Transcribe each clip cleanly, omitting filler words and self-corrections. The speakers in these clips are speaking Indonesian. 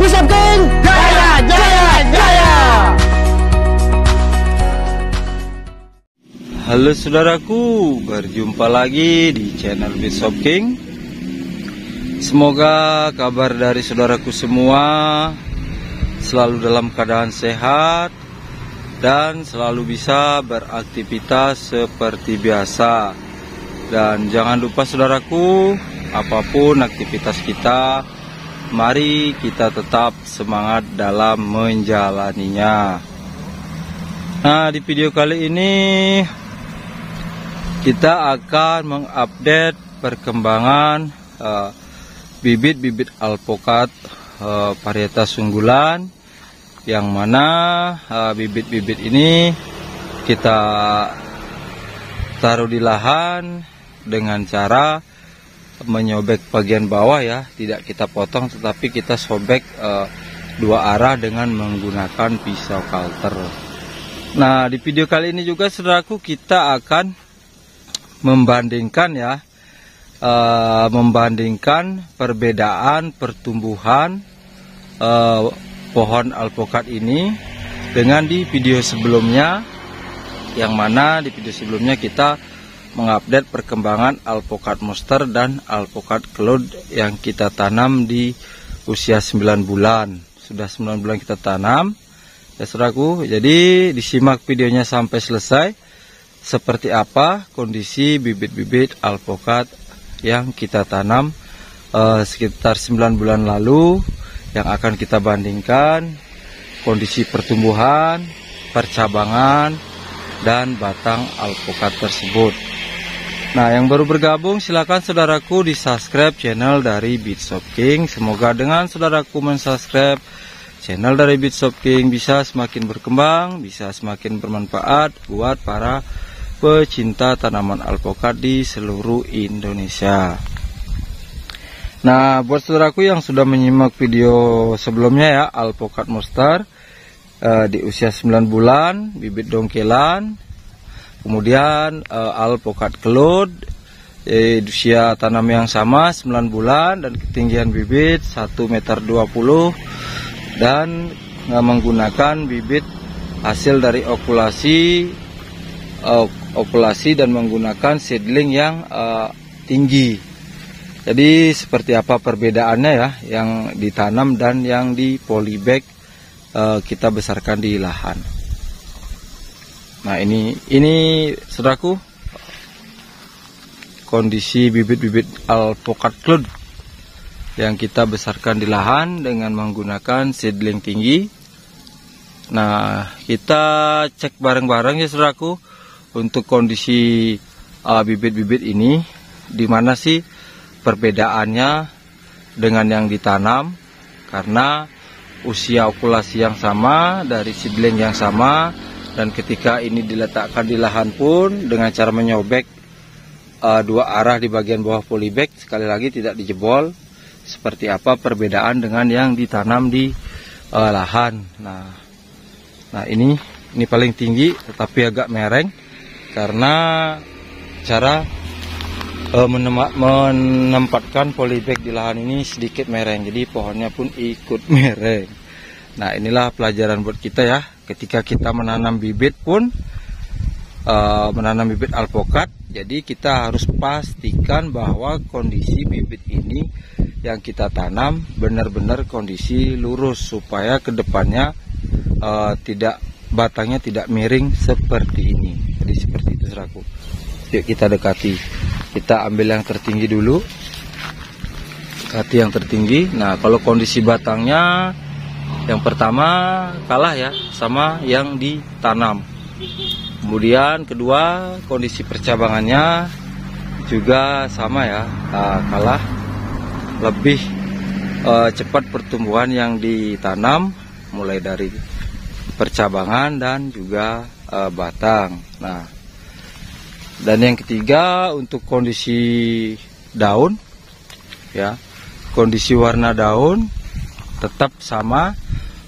Bisopking Jaya Jaya Jaya. Halo saudaraku, berjumpa lagi di channel Bisopking. Semoga kabar dari saudaraku semua selalu dalam keadaan sehat dan selalu bisa beraktivitas seperti biasa. Dan jangan lupa saudaraku, apapun aktivitas kita, mari kita tetap semangat dalam menjalaninya. Nah, di video kali ini kita akan mengupdate perkembangan bibit-bibit alpokat varietas unggulan, yang mana bibit-bibit ini kita taruh di lahan dengan cara menyobek bagian bawah ya, tidak kita potong tetapi kita sobek dua arah dengan menggunakan pisau kalter. Nah, di video kali ini juga saudaraku kita akan membandingkan ya, membandingkan perbedaan pertumbuhan pohon alpokat ini dengan di video sebelumnya, yang mana di video sebelumnya kita mengupdate perkembangan alpokat monster dan alpokat cloud yang kita tanam di usia 9 bulan. Sudah 9 bulan kita tanam ya saudaraku. Jadi disimak videonya sampai selesai, seperti apa kondisi bibit-bibit alpokat yang kita tanam sekitar 9 bulan lalu, yang akan kita bandingkan kondisi pertumbuhan, percabangan, dan batang alpokat tersebut. Nah, yang baru bergabung silakan saudaraku di subscribe channel dari Bisopking. Semoga dengan saudaraku mensubscribe channel dari Bisopking bisa semakin berkembang, bisa semakin bermanfaat buat para pecinta tanaman alpokat di seluruh Indonesia. Nah, buat saudaraku yang sudah menyimak video sebelumnya ya, alpokat monster di usia 9 bulan, bibit dongkelan. Kemudian alpokat cloud di usia tanam yang sama 9 bulan dan ketinggian bibit 1,20 meter, dan menggunakan bibit hasil dari okulasi dan menggunakan seedling yang tinggi. Jadi seperti apa perbedaannya ya, yang ditanam dan yang di polybag kita besarkan di lahan. Nah, ini saudaraku kondisi bibit-bibit alpokat cloud yang kita besarkan di lahan dengan menggunakan seedling tinggi. Nah, kita cek bareng-bareng ya saudaraku untuk kondisi bibit-bibit ini, di mana sih perbedaannya dengan yang ditanam, karena usia okulasi yang sama, dari seedling yang sama. Dan ketika ini diletakkan di lahan pun dengan cara menyobek dua arah di bagian bawah polybag, sekali lagi tidak dijebol. Seperti apa perbedaan dengan yang ditanam di lahan. Nah ini paling tinggi tetapi agak mereng karena cara menempatkan polybag di lahan ini sedikit mereng, jadi pohonnya pun ikut mereng. Nah, inilah pelajaran buat kita ya. Ketika kita menanam bibit pun, menanam bibit alpokat, jadi kita harus pastikan bahwa kondisi bibit ini yang kita tanam benar-benar kondisi lurus, supaya kedepannya batangnya tidak miring seperti ini. Jadi seperti itu saudaraku. Yuk kita dekati. Kita ambil yang tertinggi dulu. Dekati yang tertinggi. Nah, kalau kondisi batangnya yang pertama kalah ya sama yang ditanam. Kemudian kedua, kondisi percabangannya juga sama ya, kalah. Lebih cepat pertumbuhan yang ditanam, mulai dari percabangan dan juga batang. Nah, dan yang ketiga untuk kondisi daun ya, kondisi warna daun tetap sama,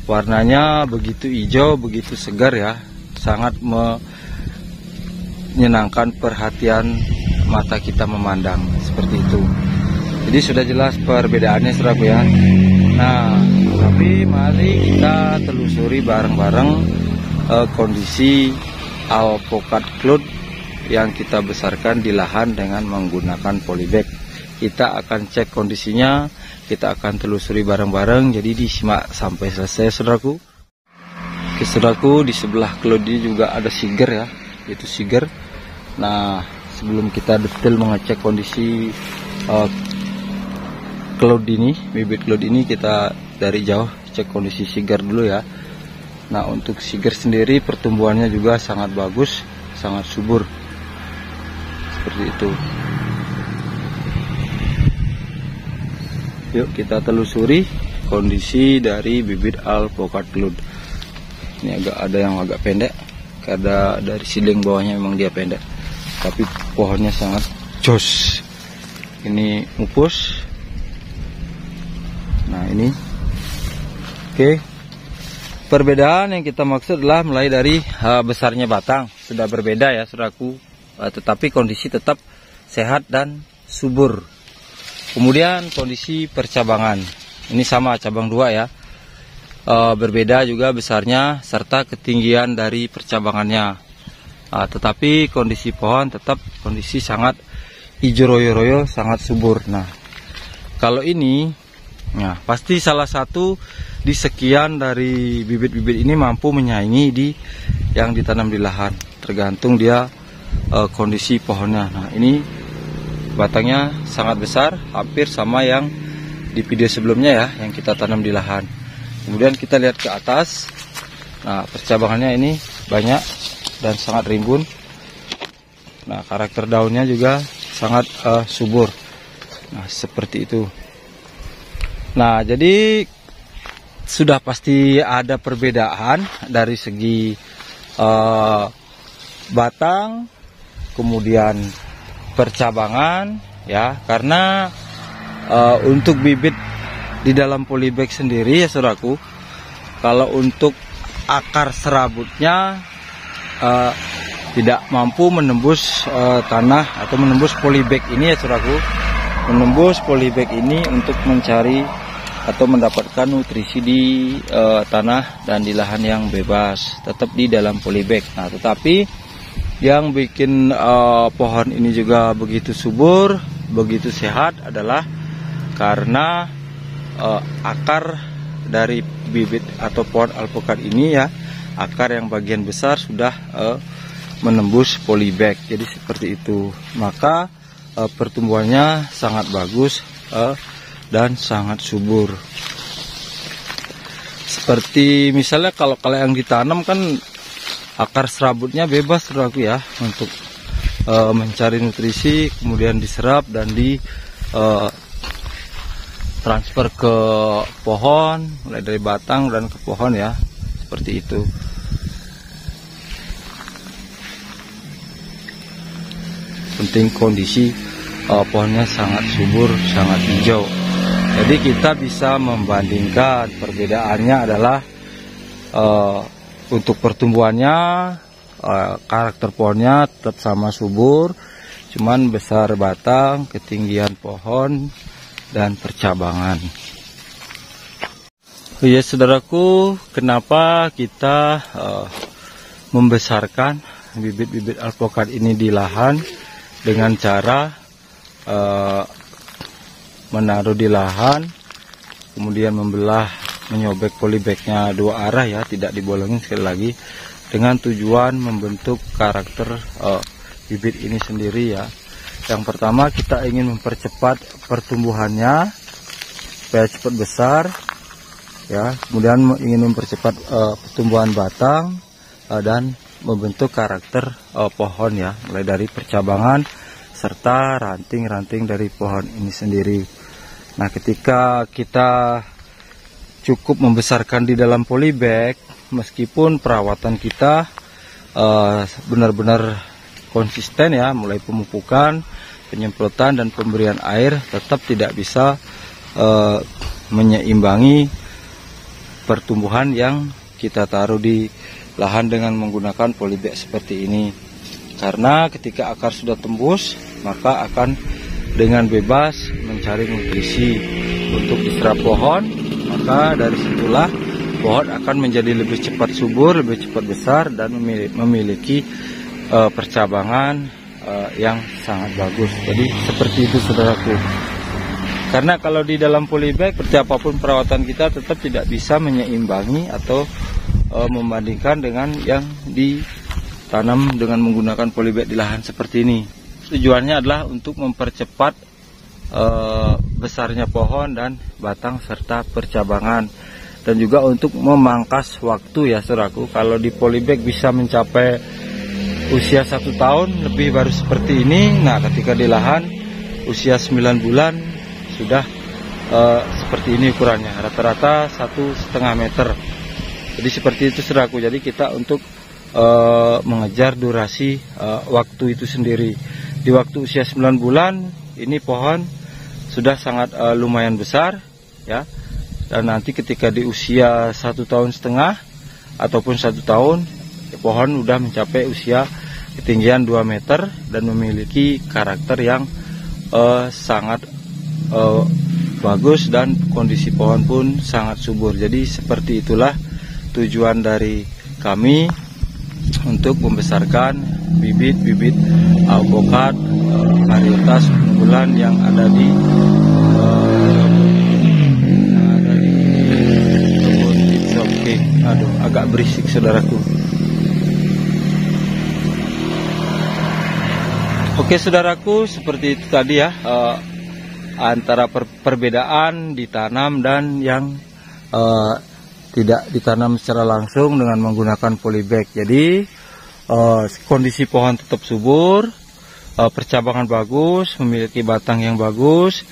warnanya begitu hijau, begitu segar ya, sangat menyenangkan perhatian mata kita memandang seperti itu. Jadi sudah jelas perbedaannya saudaraku ya. Nah, Tapi mari kita telusuri bareng-bareng kondisi alpukat cloud yang kita besarkan di lahan dengan menggunakan polybag. Kita akan cek kondisinya, kita akan telusuri bareng-bareng, jadi disimak sampai selesai saudaraku. Oke saudaraku, di sebelah cloud ini juga ada siger ya, yaitu siger. Nah, sebelum kita detail mengecek kondisi cloud ini, bibit cloud ini, kita dari jauh cek kondisi siger dulu ya. Nah, untuk siger sendiri pertumbuhannya juga sangat bagus, sangat subur. Seperti itu. Yuk kita telusuri kondisi dari bibit alpukat cloud. Ini ada yang agak pendek, karena dari siling bawahnya memang dia pendek, tapi pohonnya sangat jos. Ini mupus. Nah ini, oke. Perbedaan yang kita maksud adalah mulai dari besarnya batang sudah berbeda ya saudaraku, tetapi kondisi tetap sehat dan subur. Kemudian kondisi percabangan, ini sama cabang 2 ya, berbeda juga besarnya serta ketinggian dari percabangannya, tetapi kondisi pohon tetap kondisi sangat hijau royo-royo, sangat subur. Nah kalau ini, nah pasti salah satu di sekian dari bibit-bibit ini mampu menyaingi di yang ditanam di lahan, tergantung dia kondisi pohonnya. Nah ini batangnya sangat besar, hampir sama yang di video sebelumnya ya, yang kita tanam di lahan. Kemudian kita lihat ke atas. Nah percabangannya ini banyak dan sangat rimbun. Nah karakter daunnya juga sangat subur. Nah seperti itu. Nah jadi sudah pasti ada perbedaan dari segi batang, kemudian percabangan ya, karena untuk bibit di dalam polybag sendiri ya saudaraku, kalau untuk akar serabutnya tidak mampu menembus tanah atau menembus polybag ini ya saudaraku, menembus polybag ini untuk mencari atau mendapatkan nutrisi di tanah dan di lahan yang bebas, tetap di dalam polybag. Nah tetapi yang bikin pohon ini juga begitu subur, begitu sehat adalah karena akar dari bibit atau pohon alpukat ini ya, akar yang bagian besar sudah menembus polybag. Jadi seperti itu, maka pertumbuhannya sangat bagus dan sangat subur. Seperti misalnya kalau yang ditanam kan akar serabutnya bebas saudaraku ya, untuk mencari nutrisi, kemudian diserap dan di transfer ke pohon, mulai dari batang dan ke pohon ya, seperti itu. Penting kondisi pohonnya sangat subur, sangat hijau. Jadi kita bisa membandingkan, perbedaannya adalah untuk pertumbuhannya, karakter pohonnya tetap sama subur, cuman besar batang, ketinggian pohon, dan percabangan. Ya saudaraku, kenapa kita membesarkan bibit-bibit alpukat ini di lahan dengan cara menaruh di lahan, kemudian membelah, menyobek polybagnya 2 arah ya, tidak dibolongin sekali lagi, dengan tujuan membentuk karakter bibit ini sendiri ya. Yang pertama kita ingin mempercepat pertumbuhannya supaya cepat besar ya, kemudian ingin mempercepat pertumbuhan batang dan membentuk karakter pohon ya, mulai dari percabangan serta ranting-ranting dari pohon ini sendiri. Nah ketika kita cukup membesarkan di dalam polybag, meskipun perawatan kita benar-benar konsisten ya, mulai pemupukan, penyemprotan dan pemberian air, tetap tidak bisa menyeimbangi pertumbuhan yang kita taruh di lahan dengan menggunakan polybag seperti ini. Karena ketika akar sudah tembus, maka akan dengan bebas mencari nutrisi untuk diserap pohon maka dari situlah pohon akan menjadi lebih cepat subur, lebih cepat besar, dan memiliki percabangan yang sangat bagus. Jadi seperti itu saudaraku. Karena kalau di dalam polybag, seperti apapun perawatan kita tetap tidak bisa menyeimbangi atau membandingkan dengan yang ditanam dengan menggunakan polybag di lahan seperti ini. Tujuannya adalah untuk mempercepat besarnya pohon dan batang serta percabangan, dan juga untuk memangkas waktu ya saudaraku. Kalau di polybag bisa mencapai usia 1 tahun lebih baru seperti ini. Nah, ketika di lahan usia 9 bulan sudah seperti ini ukurannya, rata-rata 1,5 meter. Jadi seperti itu saudaraku. Jadi kita untuk mengejar durasi waktu itu sendiri. Di waktu usia 9 bulan ini pohon sudah sangat lumayan besar ya. Dan nanti ketika di usia 1,5 tahun ataupun 1 tahun, pohon sudah mencapai usia ketinggian 2 meter dan memiliki karakter yang sangat bagus, dan kondisi pohon pun sangat subur. Jadi seperti itulah tujuan dari kami untuk membesarkan bibit-bibit alpukat varietas unggulan yang ada di kebun Gibson King. Aduh, agak berisik saudaraku. Oke saudaraku, seperti itu tadi ya, antara perbedaan ditanam dan yang tidak ditanam secara langsung dengan menggunakan polybag. Jadi kondisi pohon tetap subur, percabangan bagus, memiliki batang yang bagus.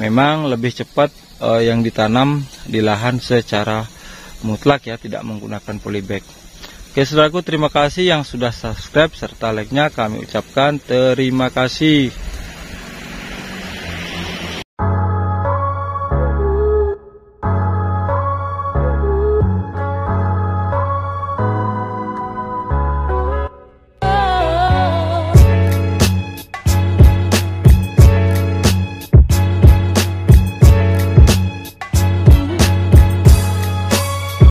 Memang lebih cepat yang ditanam di lahan secara mutlak ya, tidak menggunakan polybag. Oke saudaraku, terima kasih yang sudah subscribe serta like-nya, kami ucapkan terima kasih.